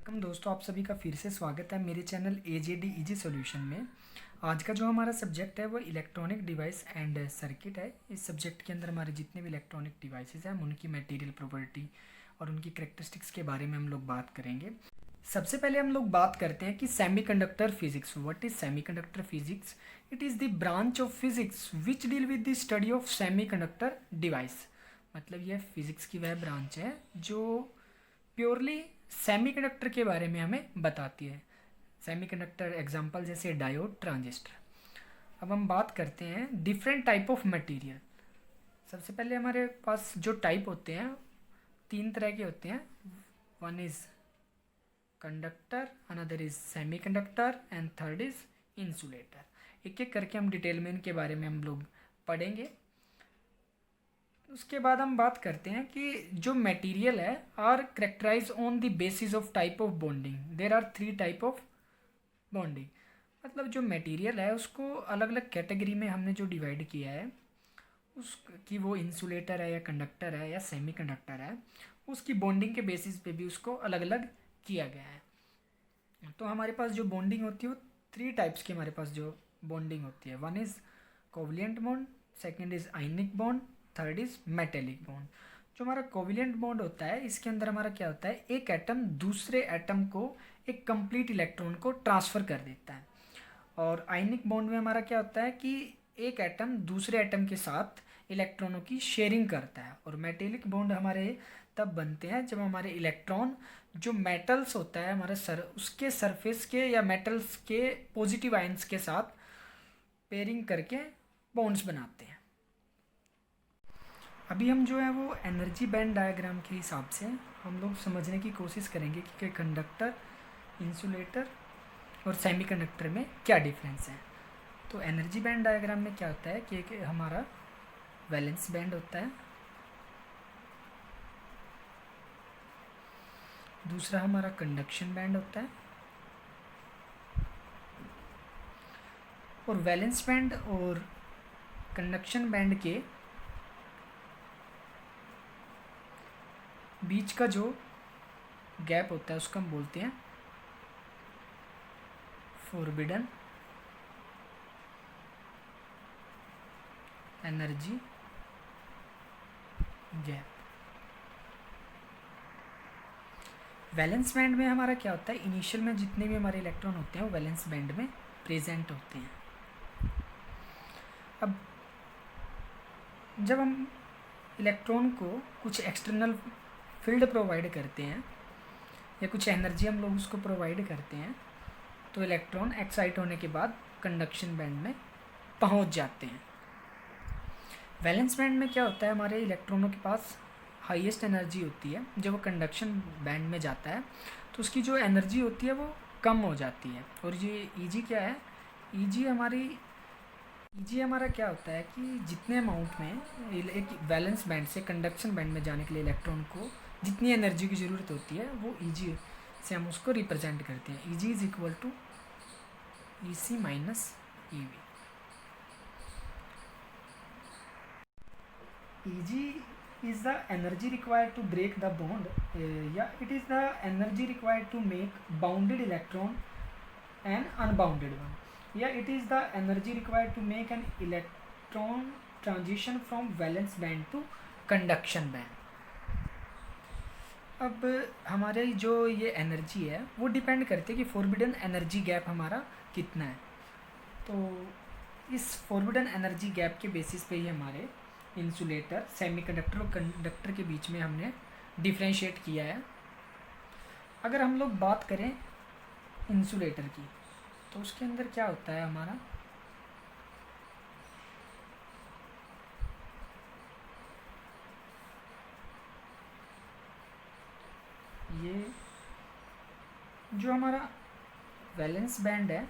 Welcome दोस्तों, आप सभी का फिर से स्वागत है मेरे चैनल AJD इजी सॉल्यूशन में। आज का जो हमारा सब्जेक्ट है वो इलेक्ट्रॉनिक डिवाइस एंड सर्किट है। इस सब्जेक्ट के अंदर हमारे जितने भी इलेक्ट्रॉनिक डिवाइसेस हैं उनकी मटेरियल प्रॉपर्टी और उनकी कैरेक्टरिस्टिक्स के बारे में हम लोग बात करेंगे। सबसे पहले हम लोग बात करते हैं कि semiconductor physics. What is semiconductor physics? It is the branch of physics which deal with the study of semiconductor device. मतलब यह फिजिक्स की वह ब्रांच है जो प्योरली सेमीकंडक्टर के बारे में हमें बताती है। सेमीकंडक्टर एग्जांपल जैसे डायोड, ट्रांजिस्टर। अब हम बात करते हैं डिफरेंट टाइप ऑफ मटेरियल। सबसे पहले हमारे पास जो टाइप होते हैं तीन तरह के होते हैं। One is conductor, another is semiconductor and third is insulator. एक एक करके हम डिटेल में इनके बारे में हम लोग पढ़ेंगे। उसके बाद हम बात करते हैं कि जो मटेरियल है are characterize on the basis of type of bonding. There are three type of bonding. मतलब जो मटेरियल है उसको अलग अलग कैटेगरी में हमने जो डिवाइड किया है उसकी, वो इंसुलेटर है या कंडक्टर है या सेमीकंडक्टर है, उसकी बॉन्डिंग के बेसिस पे भी उसको अलग अलग किया गया है। तो हमारे पास जो बॉन्डिंग होती है वो थ्री टाइप्स की हमारे पास जो बॉन्डिंग होती है। One is covalent bond, second is ionic bond, third is metallic bond. जो हमारा कोवलेंट बॉन्ड होता है इसके अंदर हमारा क्या होता है, एक एटम दूसरे एटम को एक कंप्लीट इलेक्ट्रॉन को ट्रांसफ़र कर देता है। और आयनिक बॉन्ड में हमारा क्या होता है कि एक एटम दूसरे एटम के साथ इलेक्ट्रॉनों की शेयरिंग करता है। और मेटेलिक बॉन्ड हमारे तब बनते हैं जब हमारे इलेक्ट्रॉन जो मेटल्स होता है हमारे उसके सरफेस के या मेटल्स के पॉजिटिव आयंस के साथ पेयरिंग करके बॉन्ड्स बनाते हैं। अभी हम जो है वो एनर्जी बैंड डायग्राम के हिसाब से हम लोग समझने की कोशिश करेंगे कि कंडक्टर, इंसुलेटर और सेमीकंडक्टर में क्या डिफरेंस है। तो एनर्जी बैंड डायग्राम में क्या होता है कि एक हमारा वैलेंस बैंड होता है, दूसरा हमारा कंडक्शन बैंड होता है। और वैलेंस बैंड और कंडक्शन बैंड के बीच का जो गैप होता है उसको हम बोलते हैं forbidden energy gap. Valence band में हमारा क्या होता है, इनिशियल में जितने भी हमारे इलेक्ट्रॉन होते हैं वो वैलेंस बैंड में प्रेजेंट होते हैं। अब जब हम इलेक्ट्रॉन को कुछ एक्सटर्नल फील्ड प्रोवाइड करते हैं या कुछ एनर्जी हम लोग उसको प्रोवाइड करते हैं तो इलेक्ट्रॉन एक्साइट होने के बाद कंडक्शन बैंड में पहुंच जाते हैं। वैलेंस बैंड में क्या होता है, हमारे इलेक्ट्रॉनों के पास हाईएस्ट एनर्जी होती है। जब वो कंडक्शन बैंड में जाता है तो उसकी जो एनर्जी होती है वो कम हो जाती है। और ये ईजी क्या है, ईजी हमारा क्या होता है कि जितने अमाउंट में एक वैलेंस बैंड से कंडक्शन बैंड में जाने के लिए इलेक्ट्रॉन को जितनी एनर्जी की ज़रूरत होती है वो ईजी से हम उसको रिप्रेजेंट करते हैं। EG is equal to EC minus EV। EG is the energy required to break the bond, it is the energy required to make bounded electron and unbounded one. It is the energy required to make an electron transition from valence band to conduction band. अब हमारे जो ये energy है वो depend करती है कि forbidden energy gap हमारा कितना है। तो इस फॉरबिडन एनर्जी गैप के बेसिस पे ही हमारे इंसुलेटर, सेमीकंडक्टर और कंडक्टर के बीच में हमने डिफ्रेंशिएट किया है। अगर हम लोग बात करें इंसुलेटर की तो उसके अंदर क्या होता है हमारा, ये जो हमारा वैलेंस बैंड है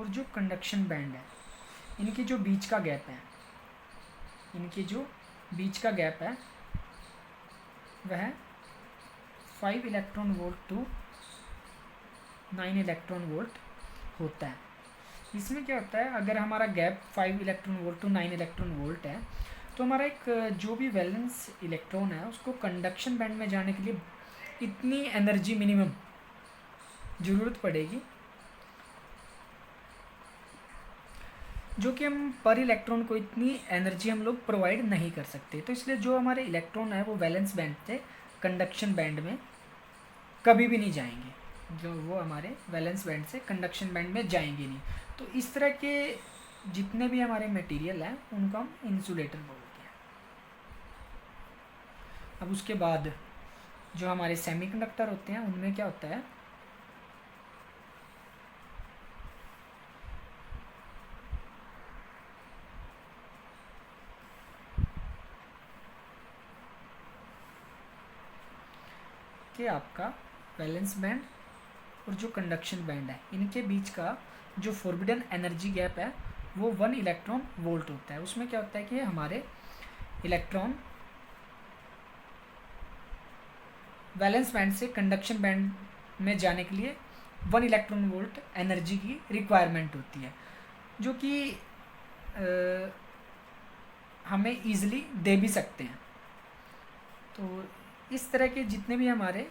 और जो कंडक्शन बैंड है इनके जो बीच का गैप है, वह 5 electron volt to 9 electron volt होता है। इसमें क्या होता है, अगर हमारा gap 5 electron volt to 9 electron volt है तो हमारा एक जो भी वैलेंस इलेक्ट्रॉन है उसको कंडक्शन बैंड में जाने के लिए इतनी एनर्जी मिनिमम ज़रूरत पड़ेगी, जो कि हम पर इलेक्ट्रॉन को इतनी एनर्जी हम लोग प्रोवाइड नहीं कर सकते। तो इसलिए जो हमारे इलेक्ट्रॉन है वो वैलेंस बैंड से कंडक्शन बैंड में कभी भी नहीं जाएंगे, जो वो हमारे वैलेंस बैंड से कंडक्शन बैंड में जाएंगे नहीं। तो इस तरह के जितने भी हमारे मटेरियल हैं उनको हम इंसुलेटर बोलते हैं। अब उसके बाद जो हमारे सेमीकंडक्टर होते हैं उनमें क्या होता है, कि आपका वैलेंस बैंड और जो कंडक्शन बैंड है इनके बीच का जो फॉरबिडन एनर्जी गैप है वो 1 इलेक्ट्रॉन वोल्ट होता है। उसमें क्या होता है कि हमारे इलेक्ट्रॉन वैलेंस बैंड से कंडक्शन बैंड में जाने के लिए 1 इलेक्ट्रॉन वोल्ट एनर्जी की रिक्वायरमेंट होती है, जो कि हमें ईजिली दे भी सकते हैं। तो इस तरह के जितने भी हमारे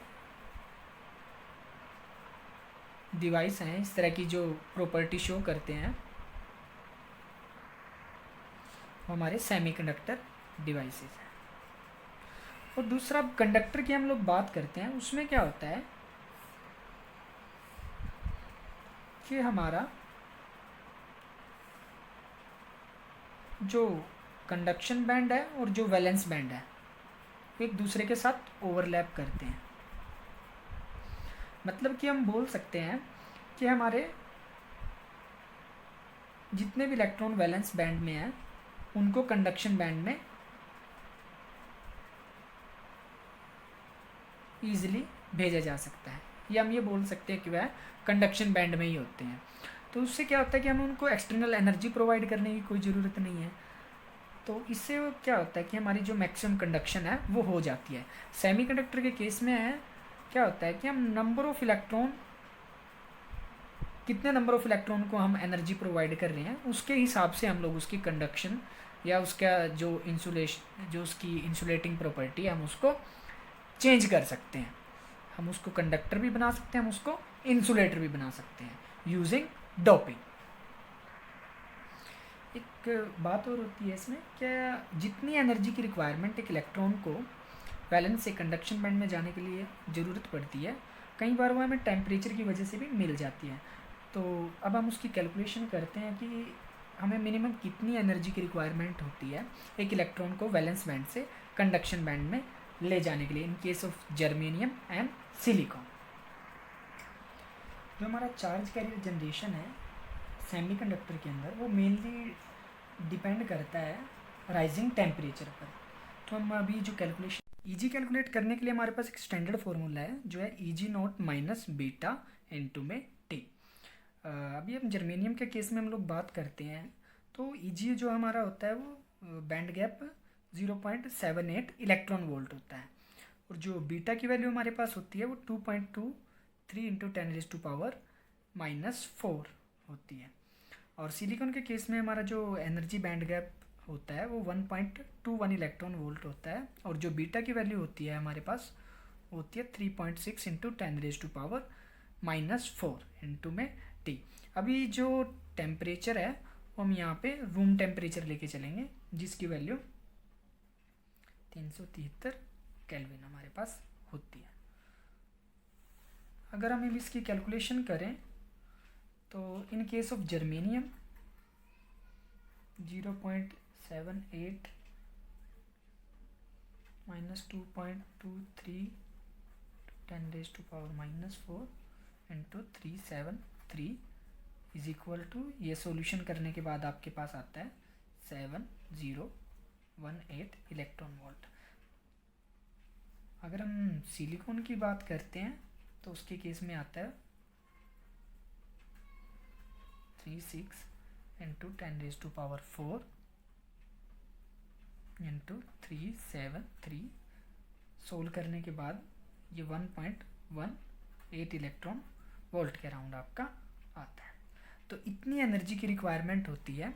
डिवाइस हैं, इस तरह की जो प्रॉपर्टी शो करते हैं, वो हमारे सेमीकंडक्टर डिवाइसेस हैं। और दूसरा कंडक्टर की हम लोग बात करते हैं, उसमें क्या होता है कि हमारा जो कंडक्शन बैंड है और जो वैलेंस बैंड है एक दूसरे के साथ ओवरलैप करते हैं। मतलब कि हम बोल सकते हैं कि हमारे जितने भी इलेक्ट्रॉन वैलेंस बैंड में हैं उनको कंडक्शन बैंड में ईजिली भेजा जा सकता है, या हम ये बोल सकते हैं कि वह कंडक्शन बैंड में ही होते हैं। तो उससे क्या होता है कि हमें उनको एक्सटर्नल एनर्जी प्रोवाइड करने की कोई ज़रूरत नहीं है। तो इससे वो क्या होता है कि हमारी जो मैक्सिमम कंडक्शन है वो हो जाती है। सेमीकंडक्टर के केस में है क्या होता है कि हम कितने नंबर ऑफ़ इलेक्ट्रॉन को हम एनर्जी प्रोवाइड कर रहे हैं उसके हिसाब से हम लोग उसकी कंडक्शन या उसका जो उसकी इंसुलेटिंग प्रॉपर्टी है हम उसको चेंज कर सकते हैं। हम उसको कंडक्टर भी बना सकते हैं, हम उसको इंसुलेटर भी बना सकते हैं यूजिंग डोपिंग। एक बात और होती है इसमें, क्या जितनी एनर्जी की रिक्वायरमेंट एक इलेक्ट्रॉन को वैलेंस से कंडक्शन बैंड में जाने के लिए ज़रूरत पड़ती है, कई बार वो हमें टेम्परेचर की वजह से भी मिल जाती है। तो अब हम उसकी कैलकुलेशन करते हैं कि हमें मिनिमम कितनी एनर्जी की रिक्वायरमेंट होती है एक इलेक्ट्रॉन को वैलेंस बैंड से कंडक्शन बैंड में ले जाने के लिए इन case of germanium and silicon. जो हमारा चार्ज कैरियर जनरेशन है सेमीकंडक्टर के अंदर वो मेनली डिपेंड करता है राइजिंग टेम्परेचर पर। तो हम अभी जो कैलकुलेशन ईजी कैलकुलेट करने के लिए हमारे पास एक स्टैंडर्ड फार्मूला है जो है easy not minus beta into में टी। अभी हम जर्मेनियम के केस में हम लोग बात करते हैं तो ईजी जो हमारा होता है वो बैंड गैप 0.78 इलेक्ट्रॉन वोल्ट होता है, और जो बीटा की वैल्यू हमारे पास होती है वो 2.23 इंटू 10⁻⁻⁴ होती है। और सिलिकॉन के केस में हमारा जो एनर्जी बैंड गैप होता है वो 1.21 इलेक्ट्रॉन वोल्ट होता है, और जो बीटा की वैल्यू होती है हमारे पास होती है 3.6 इंटू 10⁻⁻⁴ इंटू में टी। अभी जो टेम्परेचर है वो हम यहाँ पे रूम टेम्परेचर लेके चलेंगे जिसकी वैल्यू 373 केल्विन हमारे पास होती है। अगर हम इसकी कैलकुलेशन करें तो in case of germanium 0.78 minus 2.23 10⁻⁻⁴ into 373 is equal to, ये सॉल्यूशन करने के बाद आपके पास आता है 7018 इलेक्ट्रॉन वोल्ट। अगर हम सिलिकॉन की बात करते हैं तो उसके केस में आता है 36 इंटू 10⁻⁴ इंटू 373। सोल्व करने के बाद ये 1.18 इलेक्ट्रॉन वोल्ट के अराउंड आपका आता है। तो इतनी एनर्जी की रिक्वायरमेंट होती है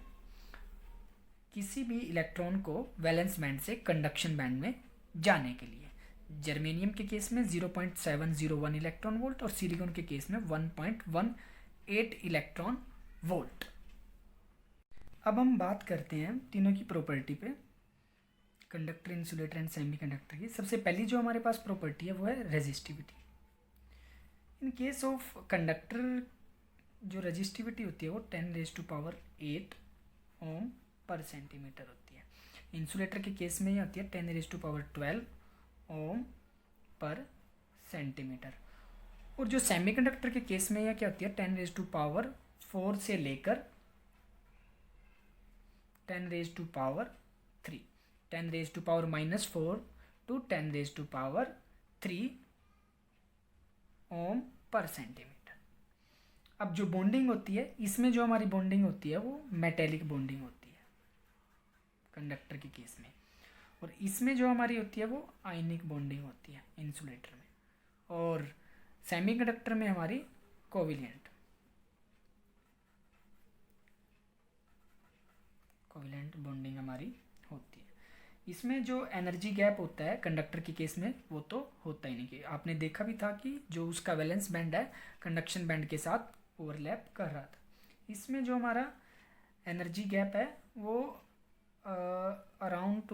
किसी भी इलेक्ट्रॉन को वैलेंस बैंड से कंडक्शन बैंड में जाने के लिए, जर्मेनियम के केस में 0.701 इलेक्ट्रॉन वोल्ट और सिलिकॉन के केस में 1.18 इलेक्ट्रॉन वोल्ट। अब हम बात करते हैं तीनों की प्रॉपर्टी पे, कंडक्टर, इंसुलेटर एंड सेमीकंडक्टर की। सबसे पहली जो हमारे पास प्रॉपर्टी है वो है resistivity. In case of conductor जो रेजिस्टिविटी होती है वो 10⁸ ओम पर सेंटीमीटर होती है। इंसुलेटर के केस में ये होती है 10⁻12 ओम पर सेंटीमीटर। और जो सेमीकंडक्टर के केस में यह क्या होती है 10⁻4 से लेकर 10⁻3 10⁻⁻4 to 10⁻3 ओम पर सेंटीमीटर। अब जो बॉन्डिंग होती है इसमें जो हमारी बॉन्डिंग होती है वो मेटेलिक बॉन्डिंग होती है कंडक्टर के केस में, और इसमें जो हमारी होती है वो आयनिक बॉन्डिंग होती है इंसुलेटर में, और सेमीकंडक्टर में हमारी कोवेलेंट बॉन्डिंग हमारी होती है। इसमें जो एनर्जी गैप होता है कंडक्टर के केस में वो तो होता ही नहीं, कि आपने देखा भी था कि जो उसका वैलेंस बैंड है कंडक्शन बैंड के साथ ओवरलैप कर रहा था। इसमें जो हमारा एनर्जी गैप है वो अराउंड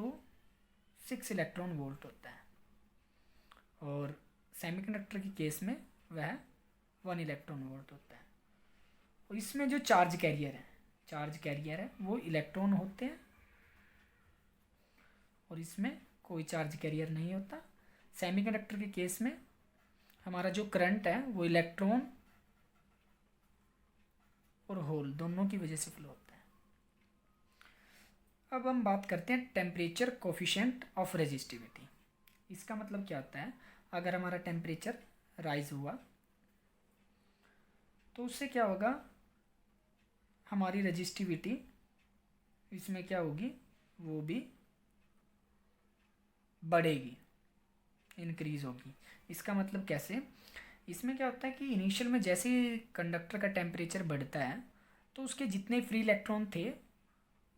6 इलेक्ट्रॉन वोल्ट होता है, और सेमीकंडक्टर के केस में वह 1 इलेक्ट्रॉन वोल्ट होता है। और इसमें जो चार्ज कैरियर है वो इलेक्ट्रॉन होते हैं, और इसमें कोई चार्ज कैरियर नहीं होता। सेमीकंडक्टर के केस में हमारा जो करंट है वो इलेक्ट्रॉन और होल दोनों की वजह से फ्लो होता है। अब हम बात करते हैं टेम्परेचर कोफिशिएंट ऑफ रेजिस्टिविटी। इसका मतलब क्या होता है, अगर हमारा टेम्परेचर राइज हुआ तो उससे क्या होगा, हमारी रेजिस्टिविटी इसमें क्या होगी, वो भी बढ़ेगी, इंक्रीज होगी। इसका मतलब कैसे, इसमें क्या होता है कि इनिशियल में जैसे ही कंडक्टर का टेम्परेचर बढ़ता है तो उसके जितने फ्री इलेक्ट्रॉन थे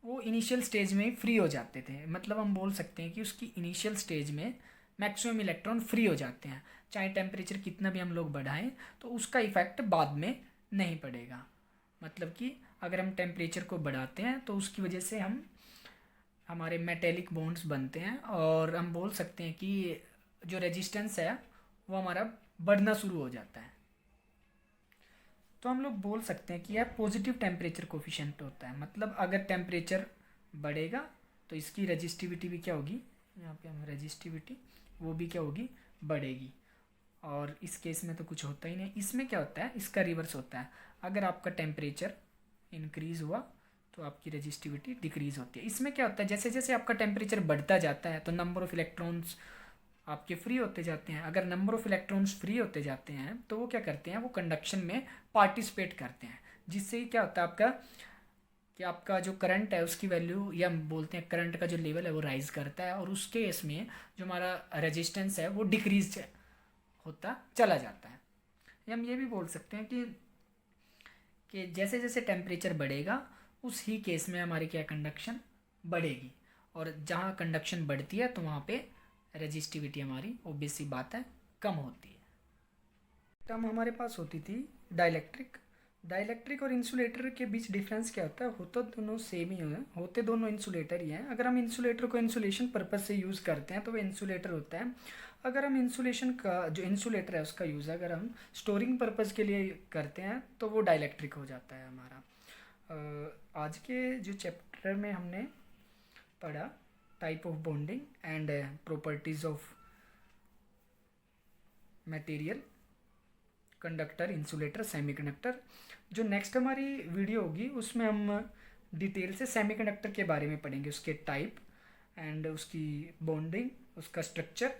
वो इनिशियल स्टेज में ही फ्री हो जाते थे। मतलब हम बोल सकते हैं कि उसकी इनिशियल स्टेज में मैक्सिमम इलेक्ट्रॉन फ्री हो जाते हैं, चाहे टेम्परेचर कितना भी हम लोग बढ़ाएं तो उसका इफ़ेक्ट बाद में नहीं पड़ेगा। मतलब कि अगर हम टेम्परेचर को बढ़ाते हैं तो उसकी वजह से हमारे मेटेलिक बॉन्ड्स बनते हैं, और हम बोल सकते हैं कि जो रेजिस्टेंस है वो हमारा बढ़ना शुरू हो जाता है। तो हम लोग बोल सकते हैं कि यह पॉजिटिव टेम्परेचर कोफिशिएंट होता है। मतलब अगर टेम्परेचर बढ़ेगा तो इसकी रेजिस्टिविटी भी क्या होगी, यहाँ पे हम रेजिस्टिविटी वो भी क्या होगी, बढ़ेगी। और इस केस में तो कुछ होता ही नहीं। इसमें क्या होता है, इसका रिवर्स होता है। अगर आपका टेम्परेचर इंक्रीज़ हुआ तो आपकी रेजिस्टिविटी डिक्रीज़ होती है। इसमें क्या होता है, जैसे जैसे आपका टेम्परेचर बढ़ता जाता है तो नंबर ऑफ़ इलेक्ट्रॉन्स आपके फ्री होते जाते हैं। अगर नंबर ऑफ़ इलेक्ट्रॉन्स फ्री होते जाते हैं तो वो क्या करते हैं, वो कंडक्शन में पार्टिसिपेट करते हैं, जिससे क्या होता है आपका जो करंट है उसकी वैल्यू, या हम बोलते हैं करंट का जो लेवल है वो राइज करता है, और उसके इसमें जो हमारा रेजिस्टेंस है वो डिक्रीज होता चला जाता है। या हम ये भी बोल सकते हैं कि जैसे जैसे टेम्परेचर बढ़ेगा उस ही केस में हमारी क्या कंडक्शन बढ़ेगी, और जहाँ कंडक्शन बढ़ती है तो वहाँ पे रेजिस्टिविटी हमारी ऑब्वियस सी बात है कम होती है। टर्म हमारे पास होती थी डाइलेक्ट्रिक और इंसुलेटर के बीच डिफरेंस क्या होता है, होता दोनों सेम ही है, होते दोनों इंसुलेटर ही हैं। अगर हम इंसुलेटर को इंसुलेशन पर्पस से यूज़ करते हैं तो वो इंसुलेटर होता है। अगर हम इंसुलेशन का जो इंसुलेटर है उसका यूज़ अगर हम स्टोरिंग पर्पस के लिए करते हैं तो वो डाइलेक्ट्रिक हो जाता है हमारा। आज के जो चैप्टर में हमने पढ़ा type of bonding and properties of material, conductor, insulator, semiconductor. जो नेक्स्ट हमारी वीडियो होगी उसमें हम डिटेल से सेमीकंडक्टर के बारे में पढ़ेंगे, उसके टाइप एंड उसकी बॉन्डिंग, उसका स्ट्रक्चर,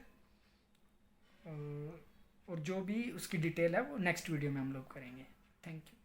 और जो भी उसकी डिटेल है वो नेक्स्ट वीडियो में हम लोग करेंगे। Thank you.